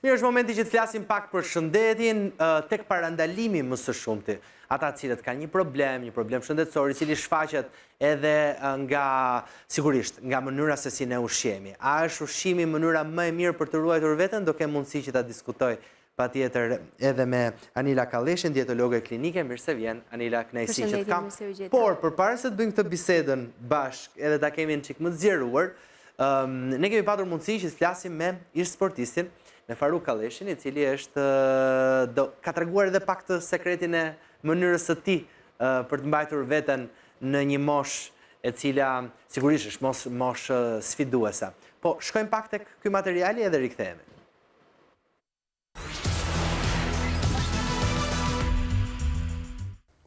Mirë, është momenti që të flasim pak për shëndetin, tek parandalimi më së shumti. Ata cilët kanë një problem shëndetësor, i cili shfaqet edhe nga, sigurisht, nga mënyra se si ne ushqemi. A është ushqimi mënyra më e mirë për të ruajtur veten? Do kem mundësi që ta diskutoj patjetër edhe me Anila Kalleshin, dietologe klinike. Mirë se vjen, Anila, kënaqësi që të kam. Por përpara se të bëjmë këtë bisedën bashkë, edhe ta kemi një çik më të zgjeruar, ne kemi patur mundësi që të flasim me ish sportistin, me Faruk Kalleshin, i cili është ka treguar edhe pak të sekretin e mënyrës së tij për të mbajtur veten në një moshë e cila sigurisht është moshë sfiduese. Po shkojmë pak tek ky materiali edhe rikthehemi.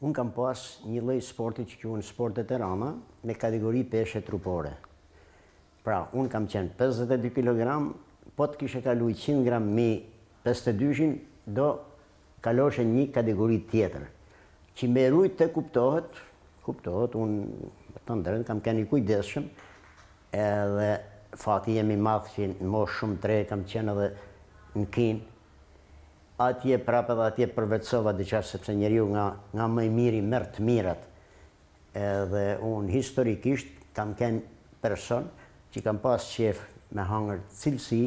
Unë kam pas një lloj sporti që quhen sport veterana me kategori peshe trupore. Pra, unë kam qenë 52 kg, po të kishe kalu 100 gram mi 52-shin, do kaloshe një kategori tjetër. Që me rujt të kuptohet, unë të ndërën kam keni kujdeshëm, edhe fati jemi madhë që në moshë shumë tre, kam qenë edhe në Kinë, atje prapë edhe atje përvecova diqa sepse njeriu nga më i miri merë të mirat. Edhe unë historikisht kam qenë person që kam pas qef me hangër cilësi,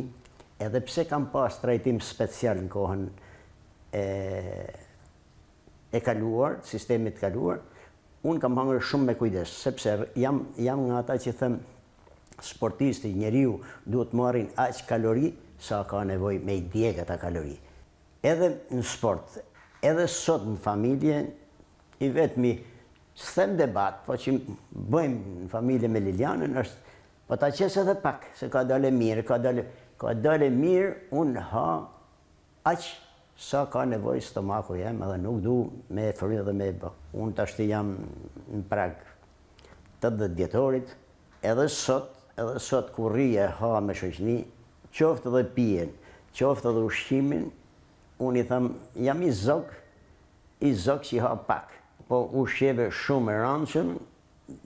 edhe pse kam pas trajtim special në kohën e kaluar, sistemit kaluar, unë kam hangër shumë me kujdes, sepse jam nga ata që them sportisti, njeriu duhet marrin aq kalori sa ka nevoj me i djeg ata kalori. Edhe në sport, edhe sot në familje, i vetmi s'them debat, po që bëjmë në familje me Lilianën, është, po ta qes edhe pak, se ka dale mirë, ka dale mirë, unë ha aq sa ka nevoj stomaku jem, edhe nuk du me fërë dhe me bë. Unë të ashtë jam në prag 80 djetorit, edhe sot kur rije ha me shoqni, qoftë edhe pijen, qoftë edhe ushqimin, unë i tham, jam i zog që i ha pak. Po ushqeve shumë e rëndshëm,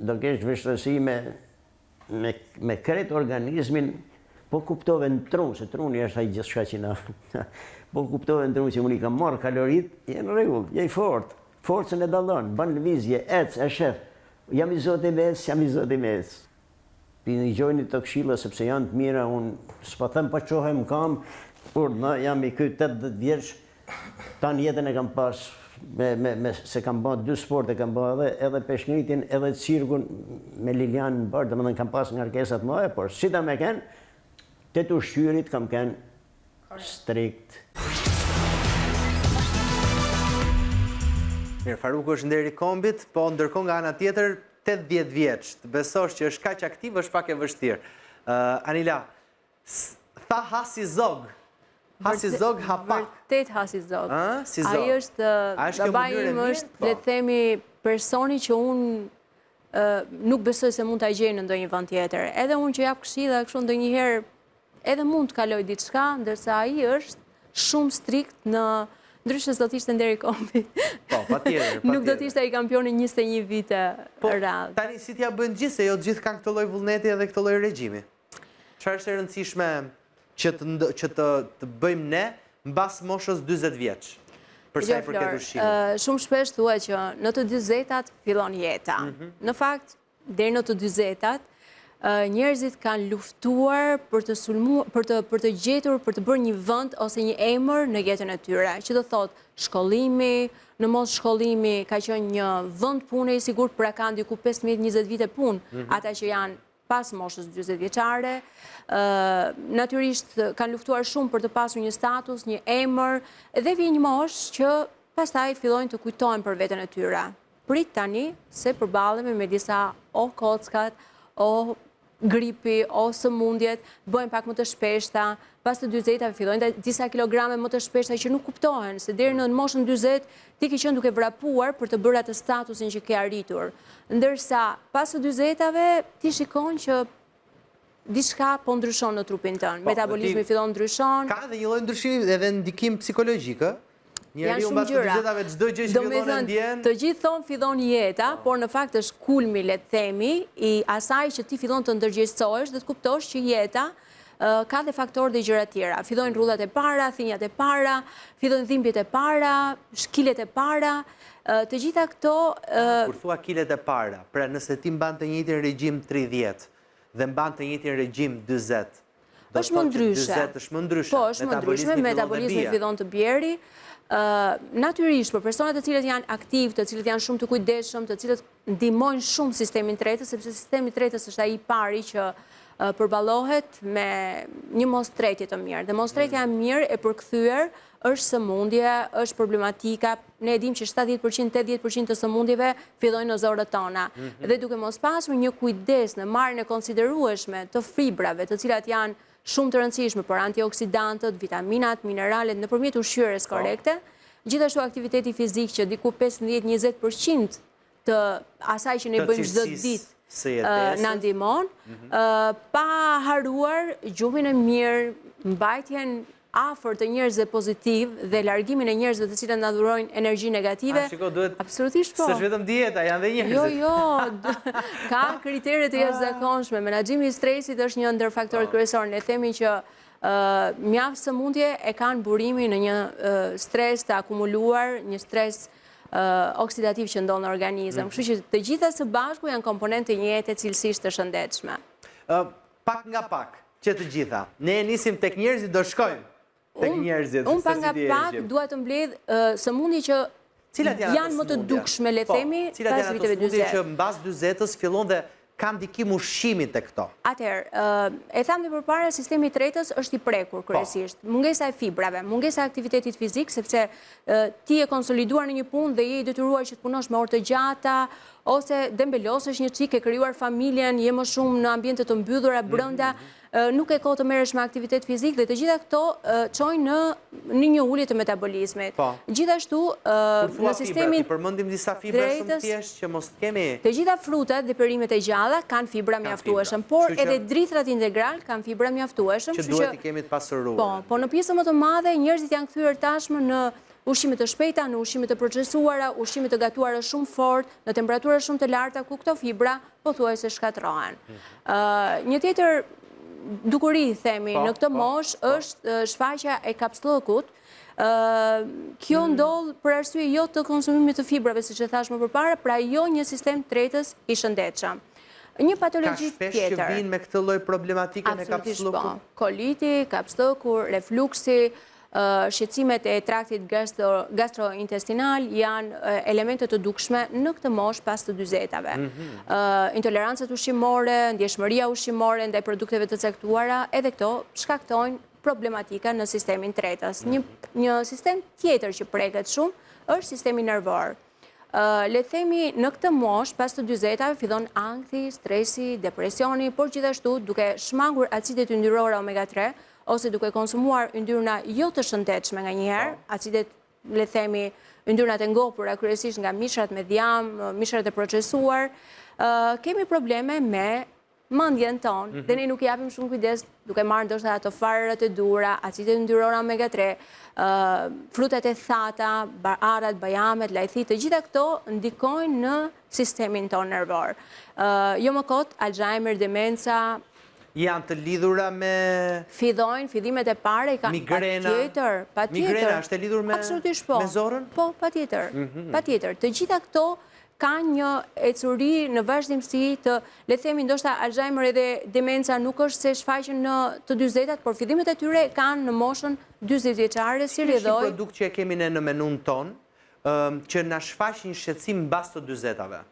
do kesh vështërsi me kretë organizmin, po kuptove në trunë, se truni është ai gjithçka që na... Po kuptove në trunë që unë i kam marrë kalorit, jenë rregull, je i fort. Forcën e dallon, bën lëvizje, ec, e shef. Jam i zoti mes. Një gjojni të këshilla, sepse janë të mira, unë s'po them po qohem kam, por jam i ky 80 vjeç, tanë jetën e kam pas, se kam bërë 2 sporte, kam bërë edhe peshngritin, edhe cirkun me Lilian në bërë, domethënë kam pas ngarkesat mëdha, por si ta me ken, të ushqyrit kam ken strikt. Mirë, Faruku është ndër i kombit, po ndërkohë nga ana tjetër 80 vjeç. Të besosh që është kaq aktiv është pak e vështirë. Anila, tha hasi zog. Hasi zog ha pak. Vërtet hasi zog. Si zog. Ai është babai im është, le të themi, personi që unë nuk besoj se mund ta gjej në ndonjë vend tjetër. Edhe unë që jap këshilla kështu ndonjëherë edhe mund të kaloj diçka, ndërsa ai është shumë strikt në ndryshe s'do të ishte ndër i kombit. Po, patjetër. Nuk do të ishte ai kampioni 21 vite radhë. Tani si t'ja bëjnë gjithë, se jo të gjithë kanë këtë lloj vullneti edhe këtë lloj regjimi. Çfarë është e rëndësishme që të bëjmë ne mbas moshës 40 vjeç? Për sa i përket ushqimit. Shumë shpesh thuhet që në të 40-tat fillon jeta. Në fakt, deri në të 40-tat njerëzit kanë luftuar për të gjetur, për të bërë një vend ose një emër në jetën e tyre. Që do thotë shkollimi, në mos shkollimi ka qenë një vend pune i sigurt, pra kanë diku 15-20 vite punë, ata që janë pas moshës 40 vjeçare. Natyrisht kanë luftuar shumë për të pasur një status, një emër, dhe vjen një moshë që pastaj fillojnë të kujtojnë për veten e tyre. Prit tani se përballemi me disa o kockat, o gripi, o sëmundjet, bëjnë pak më të shpeshta, pas të 40-tave fillojnë disa kilograme më të shpeshta që nuk kuptohen, se deri në moshën 40 ti ke qenë duke vrapuar për të bërë atë statusin që ke arritur. Ndërsa pas të 40-tave ti shikon që diçka po ndryshon në trupin tënd, metabolizmi fillon ndryshon. Ka edhe një lloj ndryshimi edhe ndikim psikologjik, ë? Njeriu mbas 40-tave çdo gjë që fillon e ndjen. Të gjithë thonë fillon jeta, por në fakt është kulmi, le të themi, i asaj që ti fillon të ndërgjegjësohesh dhe të kuptosh që jeta ka dhe faktor dhe gjëra tjera. Fillojnë rrullat e para, thinjat e para, fillojnë dhimbjet e para, shkilet e para, të gjitha këto... Kur thua kilet e para, pra nëse ti mban të njëjtin regjim 30 dhe mban të njëjtin regjim 40, është më ndryshe. është më ndryshe. Po, është më ndryshe, metabolizmi fillon të bjeri. Natyrisht, për personat të cilët janë aktiv, të cilët janë shumë të kujdesshëm, të cilët ndihmojnë shumë sistemin tretës, sepse sistemi tretës është ai i pari që përballohet me një mostretje të mirë. Dhe mostretja e mirë e përkthyer është sëmundje, është problematika. Ne e dimë që 70%, 80% të sëmundjeve fillojnë në zorët tona. Dhe duke mos pasur një kujdes në marrjen e konsiderueshme të fibrave, të cilat janë shumë të rëndësishme për antioksidantët, vitaminat, mineralet nëpërmjet ushqyerjes korrekte, gjithashtu aktiviteti fizik që diku 15-20% të asaj që ne bëjmë çdo ditë na ndihmon, pa haruar gjumin e mirë, mbajtjen afër të njerëzve pozitiv dhe largimin e njerëzve të cilët na dhurojnë energji negative. Absolutisht po. S'është vetëm dieta, janë dhe njerëzit. Jo, ka kritere të jashtëzakonshme. Menaxhimi i stresit është një ndër faktorët kryesorë. Ne themi që mjaft sëmundje e kanë burimin në një stres të akumuluar, një stres oksidativ që ndonë në organizëm. Kështu që të gjitha së bashku janë komponente një jetë cilësisht të shëndetshme. Pak nga pak, që të gjitha. Ne e nisim tek njerëzit, do shkojmë tek njerëzit. Unë pak nga pak dua të mbledh sëmundje që janë më të dukshme, le themi, pas viteve 40. Cilat janë ato sëmundje që mbas 40-s fillon dhe kam ndikim ushqimit të këto? Atëherë, e thamë dhe përpara, sistemi i tretës është i prekur kryesisht. Mungesa e fibrave, mungesa e aktivitetit fizik, sepse ti e konsoliduar në një punë dhe je i detyruar që të punosh me orë të gjata, ose dembelosësh një çik, e krijuar familjen, je më shumë në ambiente të mbyllura brenda, nuk e kohë të merresh me aktivitet fizik dhe të gjitha këto çojnë në një ulje të metabolizmit. Gjithashtu, në sistemin i përmendim disa fibra shumë thjesht që mos kemi. Të gjitha frutat dhe perimet e gjalla kanë fibra mjaftueshëm, por edhe dritrat integral kanë fibra mjaftueshëm, që duhet i kemi të pasuruar. Po në pjesën më të madhe njerëzit janë kthyer tashmë në ushqime të shpejta, në ushqime të procesuara, ushqime të gatuara shumë fort, në temperatura shumë të larta ku këto fibra pothuajse shkatrohen. Një tjetër dukuri, themi, në këtë mosh është shfaqja e kapsllëkut. Kjo ndodh për arsye jo të konsumimit të fibrave, siç e thash më përpara, pra jo një sistem tretës i shëndetshëm. Një patologji tjetër. Ka shpesh që vinë me këtë lloj problematike në kapsllëkut? Koliti, kapsllëku, refluksi, shqetësimet e traktit gastrointestinal janë elemente të dukshme në këtë moshë pas të 40-ave. Intolerancat ushqimore, ndjeshmëria ushqimore ndaj produkteve të caktuara, edhe këto shkaktojnë problematika në sistemin tretës. Një sistem tjetër që preket shumë është sistemi nervor. Le themi në këtë moshë pas të 40-ave fillon ankthi, stresi, depresioni, por gjithashtu duke shmangur acidet yndyrore omega 3 ose duke konsumuar yndyrna jo të shëndetshme nga njëherë, acidet, le themi, yndyrnat e ngopura kryesisht nga mishrat me djam, mishrat e procesuar, kemi probleme me mendjen tonë dhe ne nuk japim shumë kujdes duke marrë ndoshta ato farërat e dura, acidet yndyrore omega 3, frutat e thata, arat, bajamet, lajthit, të gjitha këto ndikojnë në sistemin tonë nervor. Jo më kot, Alzheimer, demenca, janë të lidhura me... Fillojnë, fillimet e pare i kanë patjetër. Migrena është e lidhur me zorën? Po, patjetër. Të gjitha këto kanë një ecuri në vazhdimsi të, le themi, ndoshta Alzheimer edhe demenca nuk është se shfaqen në të 40-at, por fillimet e tyre kanë në moshën 40 vjeçare si rrjedhoj. Është një produkt që e kemi ne në menun ton, që na shfaq një shqetësim mbas të 40-ave?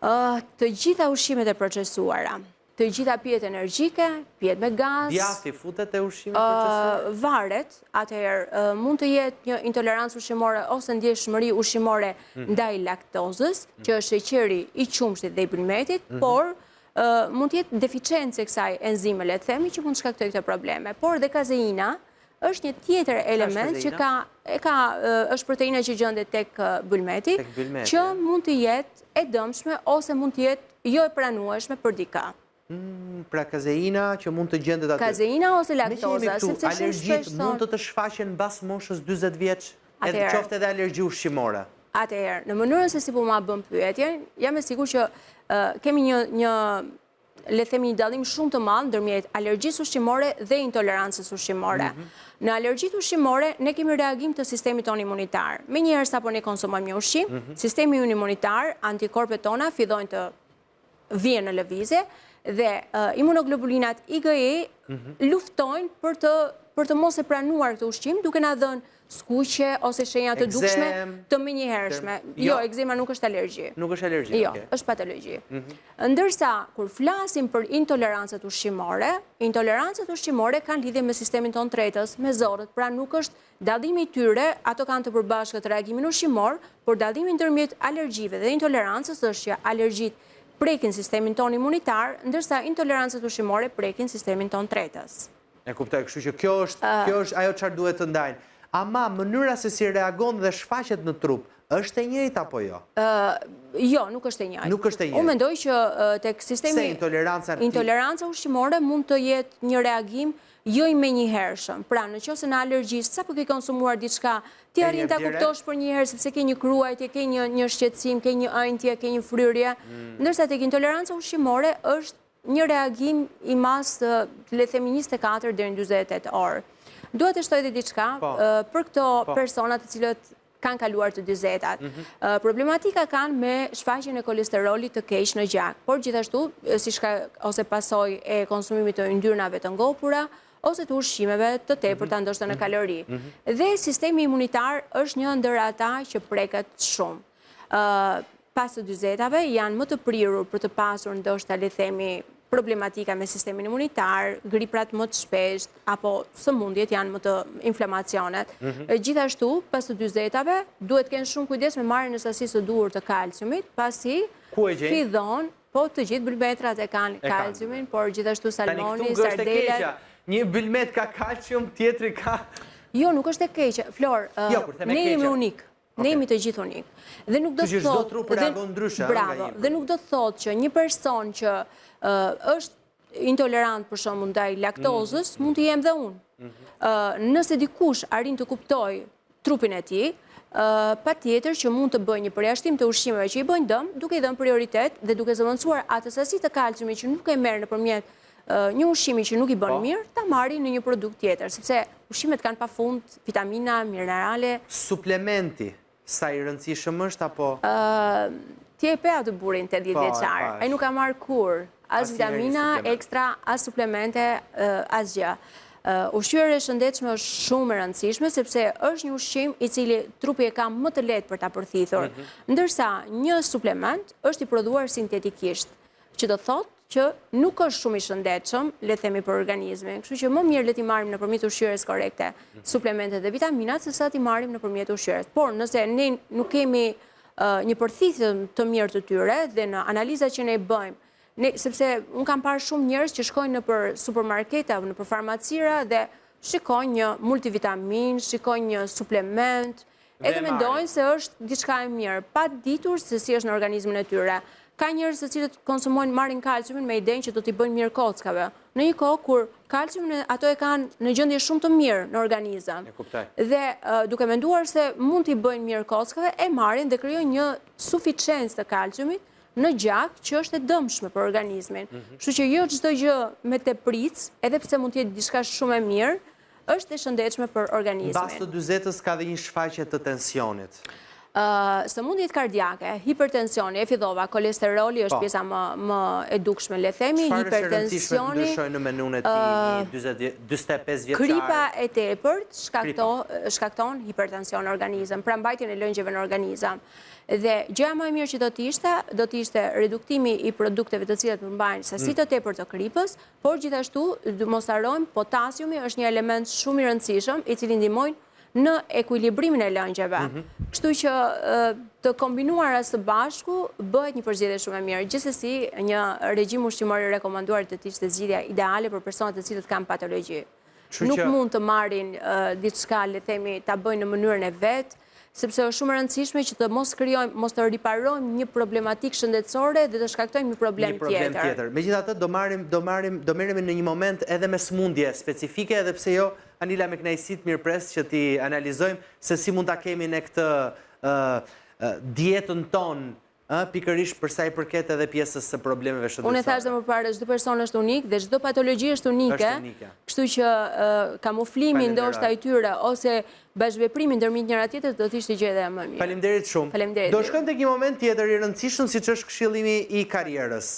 Të gjitha ushqimet e procesuara. Të gjitha pijet energjike, pijet me gaz. Djathi futet e ushqimit procesuar? Varet, atëherë mund të jetë një intolerancë ushqimore ose ndjeshmëri ushqimore ndaj laktozës, që është sheqeri i qumshtit dhe i bulmetit, por mund të jetë deficiencë e kësaj enzime, le të themi, që mund të shkaktojë këto probleme. Por dhe kazeina është një tjetër element që është proteina që gjendet tek bulmeti, që mund të jetë e dëmshme ose mund të jetë jo e pranueshme për dikë. Pra kazeina që mund të gjendet aty. Kazeina ose laktoza, sepse alergjit mund të shfaqen mbas moshës 40 vjeç, edhe qoftë edhe alergji ushqimore. Atëherë, në mënyrën se si po ma bëm pyetjen, jam e sigurt që kemi një le themi një dallim shumë të madh ndërmjet alergjisë ushqimore dhe intolerancës ushqimore. Në alergjitë ushqimore ne kemi reagim të sistemit tonë imunitar. Menjëherë sapo ne konsumojmë një ushqim, sistemi ynë imunitar, antikorpet tona fillojnë të vijnë në lëvizje dhe imunoglobulinat IgE luftojnë për të mos e pranuar këtë ushqim, duke na dhënë skuqe ose shenja të dukshme të menjëhershme. Jo, ekzema nuk është alergji. Nuk është alergji. Jo, është patologji. Ndërsa kur flasim për intolerancët ushqimore, intolerancët ushqimore kanë lidhje me sistemin tonë tretës, me zorët, pra nuk është dallimi i tyre, ato kanë të përbashkët reagimin ushqimor, por dallimi ndërmjet alergjive dhe intolerancës është që alergjit prekin sistemin tonë imunitar, ndërsa intolerancët ushqimore prekin sistemin tonë tretës. E kuptoj, kështu që kjo është ajo çfarë duhet të ndajnë. Ama mënyra se si reagon dhe shfaqet në trup, është e njëjtë apo jo? Jo, nuk është e njëjtë. Nuk është e njëjtë. Unë mendoj që tek sistemi intoleranca ushqimore mund të jetë një reagim jo i menjëhershëm. Pra, nëse në alergjisë sapo ke konsumuar diçka, ti arrin ta kuptosh për një herë sepse ke një kruajtje, ke një shqetësim, ke një ëndje, ke një fryrje, ndërsa tek intoleranca ushqimore është një reagim i mas le themi 24 deri në 48 orë. Dua të shtoj dhe diçka për këto personat të cilët kanë kaluar të 40-at. Problematika kanë me shfaqjen e kolesterolit të keq në gjak, por gjithashtu ose pasojë e konsumimit të yndyrnave të ngopura ose të ushqimeve të tepërta ndoshta në kalori. Dhe sistemi imunitar është një ndër ata që preket shumë. Pas të 40-ave janë më të prirur për të pasur ndoshta le themi problematika me sistemin imunitar, griprat më të shpesht, apo sëmundjet janë më të inflamacionet. Gjithashtu, pas të 40-ave, duhet kënë shumë kujdes me marrjen e sasisë së duhur të kalciumit, pasi fillon, po të gjithë bulmetrat e kanë kalciumin, por gjithashtu salmoni, sardelet. Një bulmet ka kalcium, tjetri ka... Jo, nuk është e keqe. Flor, ne jemi unik. Ne jemi të gjithë unik. Dhe nuk do të thotë... Bravo. Dhe nuk do të thotë që një person që është intolerant për shembull ndaj laktozës, mund të jem dhe unë. Nëse dikush arrin të kuptoj trupin e tij, patjetër që mund të bëjë një përjashtim të ushqimeve që i bëjnë dëm, duke i dhënë prioritet dhe duke zëvendësuar atë sasi të kalciumit që nuk e merr nëpërmjet një ushqimi që nuk i bën mirë, ta marrin në një produkt tjetër, sepse ushqimet kanë pafund vitamina, minerale. Suplementi, sa i rëndësishëm është apo? Ti e pe atë burin 80 vjeçar. Ai nuk ka marr kur as vitamina ekstra, as suplemente, as gjë. Ushqyerja e shëndetshme është shumë e rëndësishme sepse është një ushqim i cili trupi e ka më të lehtë për ta përthithur, ndërsa një suplement është i prodhuar sintetikisht, që do thotë që nuk është shumë i shëndetshëm, le themi për organizmin. Kështu që më mirë le ti marrim nëpërmjet ushqyerjes korrekte suplementet dhe vitaminat sesa ti marrim nëpërmjet ushqyerjes. Por nëse ne nuk kemi një përthithje të mirë të tyre dhe në analizat që ne bëjmë, sepse unë kam parë shumë njerëz që shkojnë në për supermarkete apo në për farmacira dhe shikojnë një multivitamin, shikojnë një suplement, edhe mendojnë se është diçka e mirë, pa ditur se si është në organizmin e tyre. Ka njerëz të cilët konsumojnë marrin kalciumin me idenë që do t'i bëjnë mirë kockave. Në një kohë kur kalciumin ato e kanë në gjendje shumë të mirë në organizëm. Dhe duke menduar se mund t'i bëjnë mirë kockave, e marrin dhe krijojnë një suficiencë të kalciumit në gjak që është e dëmshme për organizmin. Kështu që jo çdo gjë me tepric, edhe pse mund të jetë diçka shumë e mirë, është e shëndetshme për organizmin. Mbas të 40-s ka dhe një shfaqje të tensionit. Sëmundjet kardiake, hipertensioni, e fillova, kolesteroli është pjesa më e dukshme, le themi, hipertensioni, ndryshoj në menun e ti 45 vjeçar. Kripa e tepërt shkakton hipertension në organizëm, pra mbajtjen e lëngjeve në organizëm. Dhe gjëja më e mirë që do të ishte reduktimi i produkteve të cilat përmbajnë sasi të tepërt të kripës, por gjithashtu mos harrojmë potasiumi është një element shumë i rëndësishëm i cili ndihmojnë në ekuilibrimin e lëngjeve. Kështu që të kombinuara së bashku bëhet një përzgjedhje shumë e mirë. Gjithsesi, një regjim ushqimor i rekomanduar do të ishte zgjidhja ideale për personat të cilët kanë patologji. Nuk mund të marrin diçka, le themi, ta bëjnë në mënyrën e vet, sepse është shumë e rëndësishme që të mos të riparojmë një problematikë shëndetësore dhe të shkaktojmë një problem tjetër. Megjithatë, do merremi në një moment edhe me sëmundje specifike, edhe pse jo, Anila, me kënaqësi të mirëpres që ti analizojmë se si mund ta kemi ne këtë dietën tonë pikërisht për sa i përket edhe pjesës së problemeve shëndetësore. Unë e thash dhe më parë, çdo person është unik dhe çdo patologji është unike, kështu që kamuflimi ndoshta i tyre ose bashkëveprimi ndërmjet njëra tjetrës do të ishte gjë e më mirë. Faleminderit shumë. Faleminderit. Do shkojmë tek një moment tjetër i rëndësishëm, siç është këshillimi i karrierës.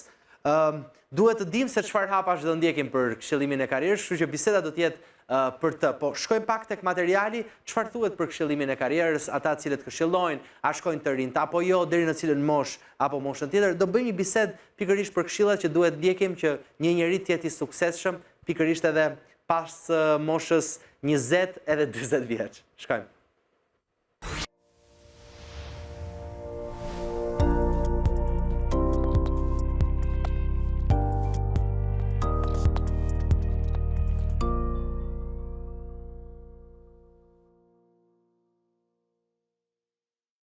Duhet të dimë se çfarë hapash do ndjekim për këshillimin e karrierës, kështu që biseda do të jetë për të. Po shkojmë pak tek materiali, çfarë thuhet për këshillimin e karrierës, ata të cilët këshillojnë, a shkojnë të rinjt apo jo, deri në cilën moshë apo moshën tjetër. Do bëjmë një bisedë pikërisht për këshillat që duhet ndjekim që një njeri të jetë i suksesshëm, pikërisht edhe pas moshës 20 edhe 40 vjeç. Shkojmë.